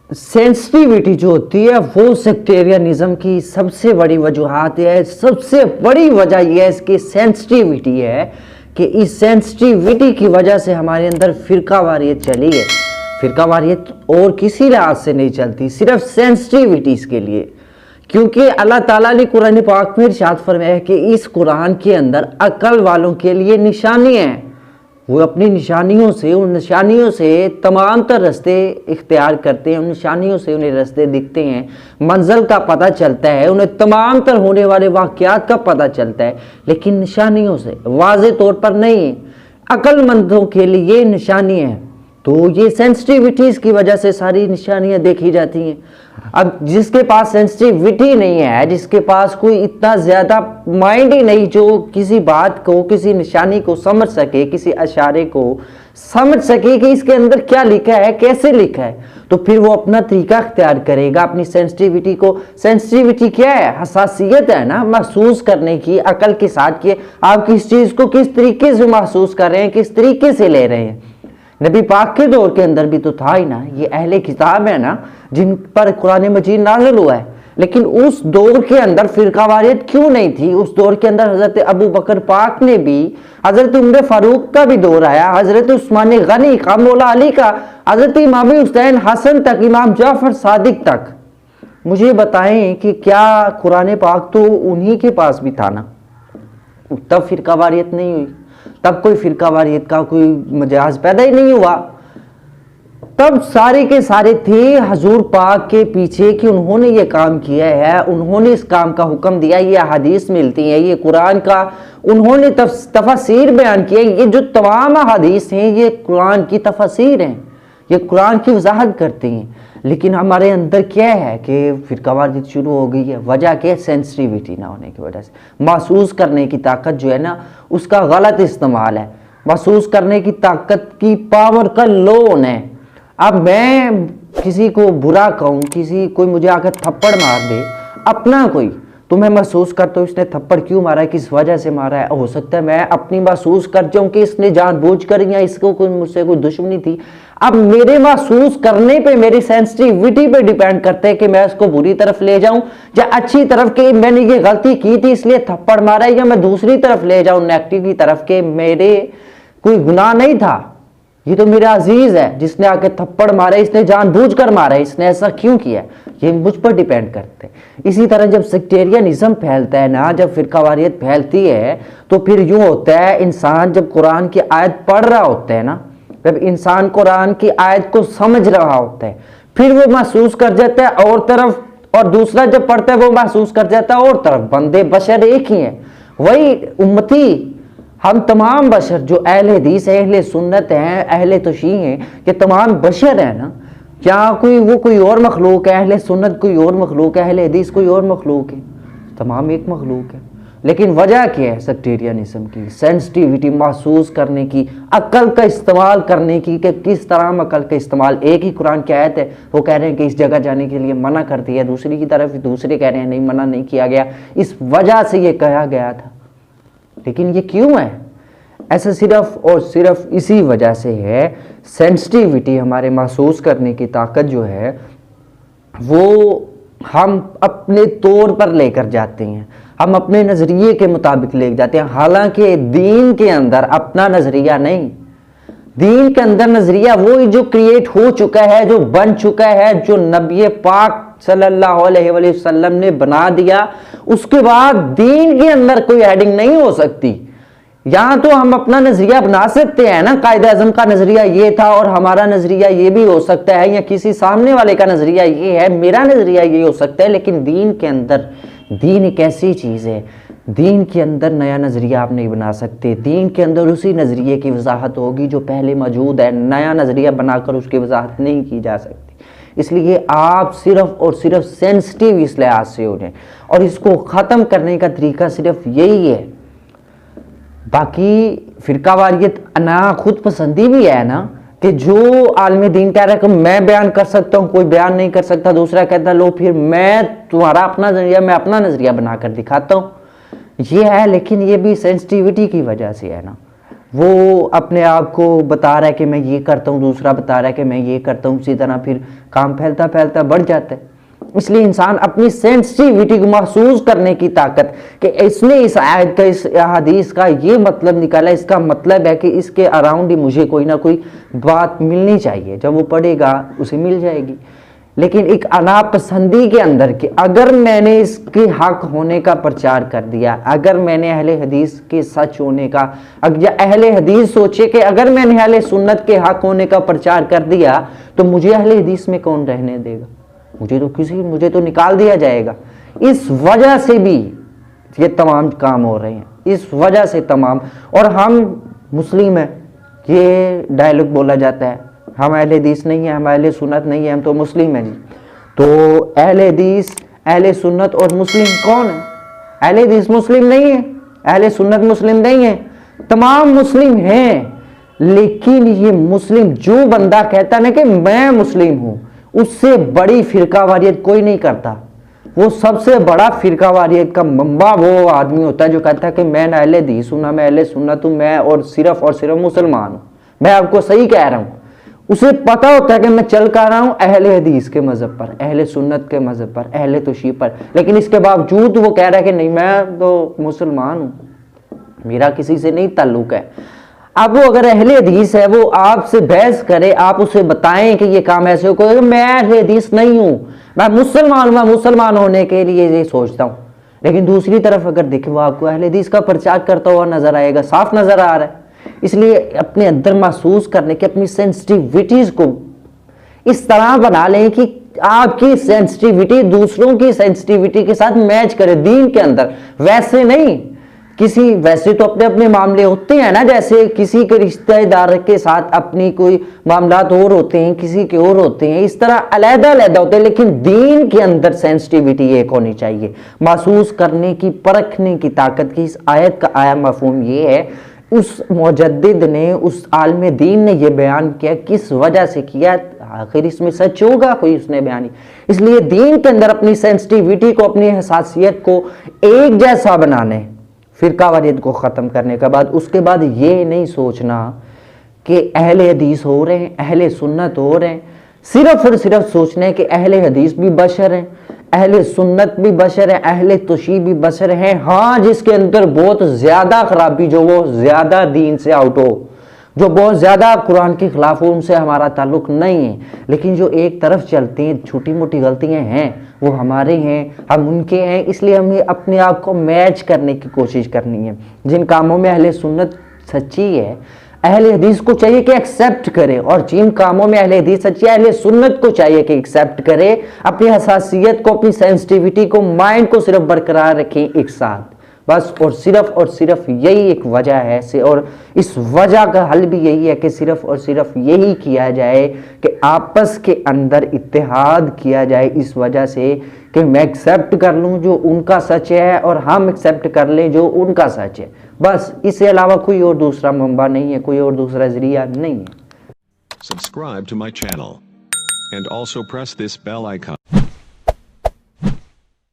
Sensitivity جو ہوتی ہے وہ سیکٹیرینزم کی سب سے بڑی وجوہات ہے. سب سے بڑی وجہ یہ ہے اس کی سینسٹیوٹی ہے کہ اس سینسٹیوٹی کی وجہ سے ہمارے اندر فرقہ واریت چلی ہے. فرقہ واریت اور کسی لحاظ سے نہیں چلتی, صرف سینسٹیوٹیز کے لیے. کیونکہ اللہ تعالیٰ نے قرآن پاک میں ارشاد فرمایا ہے کہ اس قرآن کے اندر عقل والوں کے لیے نشانیاں ہیں. وہ اپنی نشانیوں سے, ان نشانیوں سے تمام تر رستے اختیار کرتے ہیں, ان نشانیوں سے انہیں رستے دکھتے ہیں, منزل کا پتہ چلتا ہے, انہیں تمام تر ہونے والے واقعات کا پتہ چلتا ہے, لیکن نشانیوں سے, واضح طور پر نہیں. عقل مندوں کے لیے یہ نشانیاں ہیں, تو یہ سینسٹیوٹیز کی وجہ سے ساری نشانیاں دیکھی جاتی ہیں. اب جس کے پاس سینسٹیوٹی نہیں ہے, جس کے پاس کوئی اتنا زیادہ مائنڈ ہی نہیں جو کسی بات کو, کسی نشانی کو سمجھ سکے, کسی اشارے کو سمجھ سکے کہ اس کے اندر کیا لکھا ہے, کیسے لکھا ہے, تو پھر وہ اپنا طریقہ اختیار کرے گا اپنی سینسٹیوٹی کو. سینسٹیوٹی کیا ہے؟ حساسیت ہے نا, محسوس کرنے کی, عقل کے ساتھ کہ آپ کس چیز کو کس طریقے سے محسوس کر رہے ہیں, کس طریقے سے لے رہے ہیں. نبی پاک کے دور کے اندر بھی تو تھا ہی نا, یہ اہل کتاب ہے نا جن پر قرآن مجید نازل ہوا ہے, لیکن اس دور کے اندر فرقہ واریت کیوں نہیں تھی؟ اس دور کے اندر حضرت ابو بکر پاک نے بھی, حضرت عمر فاروق کا بھی دور آیا, حضرت عثمان غنی کا, مولا علی کا, حضرت امام حسین حسن تک, امام جعفر صادق تک. مجھے بتائیں کہ کیا قرآن پاک تو انہی کے پاس بھی تھا نا, تب فرقہ واریت نہیں ہوئی, تب کوئی فرقہ واریت کا کوئی مجاز پیدا ہی نہیں ہوا. تب سارے کے سارے تھے حضور پاک کے پیچھے کہ انہوں نے یہ کام کیا ہے, انہوں نے اس کام کا حکم دیا, یہ احادیث ملتی ہیں, یہ قرآن کا انہوں نے تفاسیر بیان کیا. یہ جو تمام احادیث ہیں یہ قرآن کی تفاسیر ہیں, یہ قرآن کی وضاحت کرتی ہیں. لیکن ہمارے اندر کیا ہے کہ فرقہ واریت شروع ہو گئی ہے. وجہ کیا ہے؟ سینسٹیوٹی نہ ہونے کی وجہ سے. محسوس کرنے کی طاقت جو ہے نا اس کا غلط استعمال ہے. محسوس کرنے کی طاقت کی پاور کا لو ہونا ہے. اب میں کسی کو برا کہوں, کوئی مجھے آ کر تھپڑ مار دے, اپنا کوئی, تو میں محسوس کرتا ہوں اس نے تھپڑ کیوں مارا ہے, کس وجہ سے مارا ہے. ہو سکتا ہے میں اپنی محسوس کر جاؤں کہ اس نے جان بوجھ کر, یا اس کو مجھ سے کوئی دشمنی تھی. اب میرے محسوس کرنے پہ, میری سینسٹیوٹی پہ ڈیپینڈ کرتے ہیں کہ میں اس کو بری طرف لے جاؤں یا اچھی طرف, کہ میں نے یہ غلطی کی تھی اس لیے تھپڑ مارا ہے, یا میں دوسری طرف لے جاؤں نیگیٹو کی طرف کہ میرے کوئی گناہ نہیں تھا, یہ تو میرا عزیز ہے جس نے آ کے تھپڑ مارا, اس نے جان بوجھ کر مارا, اس نے ایسا کیوں کیا, یہ مجھ پر ڈیپینڈ کرتے ہیں. اسی طرح جب سیکٹیرینزم پھیلتا ہے نا, جب فرقہ واریت پھیلتی ہے, تو پھر یوں ہوتا ہے انسان جب قرآن کی آیت پڑھ رہا ہوتا ہے نا, جب انسان قرآن کی آیت کو سمجھ رہا ہوتا ہے, پھر وہ محسوس کر جاتا ہے اور طرف, اور دوسرا جب پڑھتا ہے وہ محسوس کر جاتا ہے اور طرف. بندے بشر ایک ہی ہیں, وہی امتی, ہم تمام بشر جو اہل حدیث ہیں, اہل سنت ہیں, اہل تشیع ہیں, یہ تمام بشر ہیں نا. کیا کوئی اور مخلوق ہے؟ اہل سنت کوئی اور مخلوق ہے, اہل حدیث کوئی اور مخلوق ہے, تمام ایک مخلوق ہے. لیکن وجہ کیا ہے سیکٹیرینزم کی؟ سینسٹیوٹی, محسوس کرنے کی, عقل کا استعمال کرنے کی, کہ کس طرح عقل کا استعمال. ایک ہی قرآن کی آیت ہے, وہ کہہ رہے ہیں کہ اس جگہ جانے کے لیے منع کر دیا, دوسری کی طرف دوسرے کہہ رہے ہیں نہیں, منع نہیں کیا گیا, اس وجہ سے یہ کہا گیا تھا. لیکن یہ کیوں ہے ایسا؟ صرف اور صرف اسی وجہ سے ہے. سینسٹیوٹی, ہمارے محسوس کرنے کی طاقت جو ہے وہ ہم اپنے طور پر لے کر جاتے ہیں, ہم اپنے نظریے کے مطابق لے جاتے ہیں. حالانکہ دین کے اندر اپنا نظریہ نہیں, دین کے اندر نظریہ وہی جو کریٹ ہو چکا ہے, جو بن چکا ہے, جو نبی پاک صلی اللہ علیہ وسلم نے بنا دیا. اس کے بعد دین کے اندر کوئی ایڈنگ نہیں ہو سکتی. یہاں تو ہم اپنا نظریہ بنا سکتے ہیں نا, قائد اعظم کا نظریہ یہ تھا اور ہمارا نظریہ یہ بھی ہو سکتا ہے, یا کسی سامنے والے کا نظریہ یہ ہے, میرا نظریہ یہ ہو سکتا ہے. لیکن دین کے اندر, دین ایک ایسی چیز ہے, دین کے اندر نیا نظریہ آپ نہیں بنا سکتے. دین کے اندر اسی نظریے کی وضاحت ہوگی جو پہلے موجود ہے, نیا نظریہ بنا کر اس کی وضاحت نہیں کی جا سکتی. اس لیے آپ صرف اور صرف سینسٹیو اس لحاظ سے ہو جائیں, اور اس کو ختم کرنے کا طریقہ صرف یہی ہے. باقی فرقہ واریت انا خود پسندی بھی ہے نا, کہ جو عالم دین کہہ رہا ہے کہ میں بیان کر سکتا ہوں, کوئی بیان نہیں کر سکتا, دوسرا کہتا ہے لو پھر میں تمہارا اپنا نظریہ, میں اپنا نظریہ بنا کر دکھاتا ہوں, یہ ہے. لیکن یہ بھی سینسٹیوٹی کی وجہ سے ہے نا. وہ اپنے آپ کو بتا رہا ہے کہ میں یہ کرتا ہوں, دوسرا بتا رہا ہے کہ میں یہ کرتا ہوں, اسی طرح پھر کام پھیلتا پھیلتا بڑھ جاتا ہے. اس لیے انسان اپنی سینسٹیوٹی کو محسوس کرنے کی طاقت, کہ اس نے اس آیت کا, اس حدیث کا یہ مطلب نکالا, اس کا مطلب ہے کہ اس کے اراؤنڈ ہی مجھے کوئی نہ کوئی بات ملنی چاہیے, جب وہ پڑھے گا اسے مل جائے گی. لیکن ایک انا پسندی کے اندر کہ اگر میں نے اس کے حق ہونے کا پرچار کر دیا, اگر میں نے اہل حدیث کے سچ ہونے کا, اہل حدیث سوچے کہ اگر میں نے اہل سنت کے حق ہونے کا پرچار کر دیا تو مجھے اہل حدیث میں کون رہنے دے گا, مجھے تو نکال دیا جائے گا. اس وجہ سے بھی یہ تمام کام ہو رہے ہیں, اس وجہ سے تمام. اور ہم مسلم ہیں, یہ ڈائلاگ بولا جاتا ہے, ہم اہل حدیث نہیں ہیں, ہم اہل سنت نہیں ہیں, ہم تو مسلم ہیں جی. تو اہل حدیث, اہل سنت اور مسلم کون ہے؟ اہل حدیث مسلم نہیں ہے, اہل سنت مسلم نہیں ہے, تمام مسلم ہیں. لیکن یہ مسلم جو بندہ کہتا ہے کہ میں مسلم ہوں, اس سے بڑی فرقہ واریت کوئی نہیں کرتا. وہ سب سے بڑا فرقہ واریت کا منبع وہ آدمی ہوتا ہے جو کہتا ہے کہ میں نہ اہل حدیث ہوں, نہ میں اہل سنت ہوں, میں اور صرف مسلمان ہوں. میں آپ کو صحیح کہہ رہا ہوں. اسے پتا ہوتا ہے کہ میں چل کر رہا ہوں اہل حدیث کے مذہب پر, اہل سنت کے مذہب پر, اہل تشیع پر, لیکن اس کے باوجود وہ کہہ رہا ہے کہ نہیں میں تو مسلمان ہوں, میرا کسی سے نہیں تعلق ہے. اب وہ اگر اہل حدیث ہے, وہ آپ سے بحث کرے, آپ اسے بتائیں کہ یہ کام ایسے ہو, کہ میں اہل حدیث نہیں ہوں, میں مسلمان ہوں, میں مسلمان ہونے کے لیے یہ سوچتا ہوں. لیکن دوسری طرف اگر دیکھیں وہ آپ کو اہل حدیث کا پرچار کرتا ہوا نظر آئے گا, صاف نظر آ رہا ہے. اس لیے اپنے اندر محسوس کرنے کے, اپنی سینسٹیوٹیز کو اس طرح بنا لیں کہ آپ کی سینسٹیوٹی دوسروں کی سینسٹیوٹی کے ساتھ میچ کرے دین کے اندر. ویسے نہیں, ویسے تو اپنے اپنے معاملے ہوتے ہیں نا, جیسے کسی کے رشتہ دار کے ساتھ اپنی کوئی معاملات اور ہوتے ہیں, کسی کے اور ہوتے ہیں, اس طرح علیحدہ علیحدہ ہوتے ہیں. لیکن دین کے اندر سینسٹیوٹی ایک ہونی چاہیے, محسوس کرنے کی, پرکھنے کی طاقت کی. اس آیت کا آیا مفہوم یہ ہے, اس مجدد نے, اس عالم دین نے یہ بیان کیا, کس وجہ سے کیا, آخر اس میں سچ ہوگا کوئی, اس نے بیان. اس لیے دین کے اندر اپنی سینسٹیوٹی کو, اپنی حساسیت کو ایک جیسا بنانے, فرقہ واریت کو ختم کرنے کے بعد, اس کے بعد یہ نہیں سوچنا کہ اہل حدیث ہو رہے ہیں, اہل سنت ہو رہے ہیں. صرف اور صرف سوچنا ہے کہ اہل حدیث بھی بشر ہیں, اہل سنت بھی بشر ہیں, اہل تشیع بھی بشر ہیں. ہاں جس کے اندر بہت زیادہ خرابی, جو وہ زیادہ دین سے آؤٹ ہو, جو بہت زیادہ قرآن کے خلاف ہو, ان سے ہمارا تعلق نہیں ہے. لیکن جو ایک طرف چلتے ہیں, چھوٹی موٹی غلطیاں ہیں, وہ ہمارے ہیں, ہم ان کے ہیں. اس لیے ہمیں اپنے آپ کو میچ کرنے کی کوشش کرنی ہے. جن کاموں میں اہل سنت سچی ہے, اہل حدیث کو چاہیے کہ ایکسیپٹ کرے, اور جن کاموں میں اہل حدیث سچی ہے, اہل سنت کو چاہیے کہ ایکسیپٹ کرے. اپنی حساسیت کو, اپنی سینسٹیوٹی کو, مائنڈ کو صرف برقرار رکھیں ایک ساتھ, بس. اور صرف یہی ایک وجہ ہے, اور اس وجہ کا حل بھی یہی ہے کہ صرف اور صرف یہی کیا جائے کہ آپس کے اندر اتحاد کیا جائے, اس وجہ سے کہ میں ایکسیپٹ کر لوں جو ان کا سچ ہے, اور ہم ایکسیپٹ کر لیں جو ان کا سچ ہے. بس اس سے علاوہ کوئی اور دوسرا منبع نہیں ہے, کوئی اور دوسرا ذریعہ نہیں ہے. Subscribe to my channel and also press this bell icon.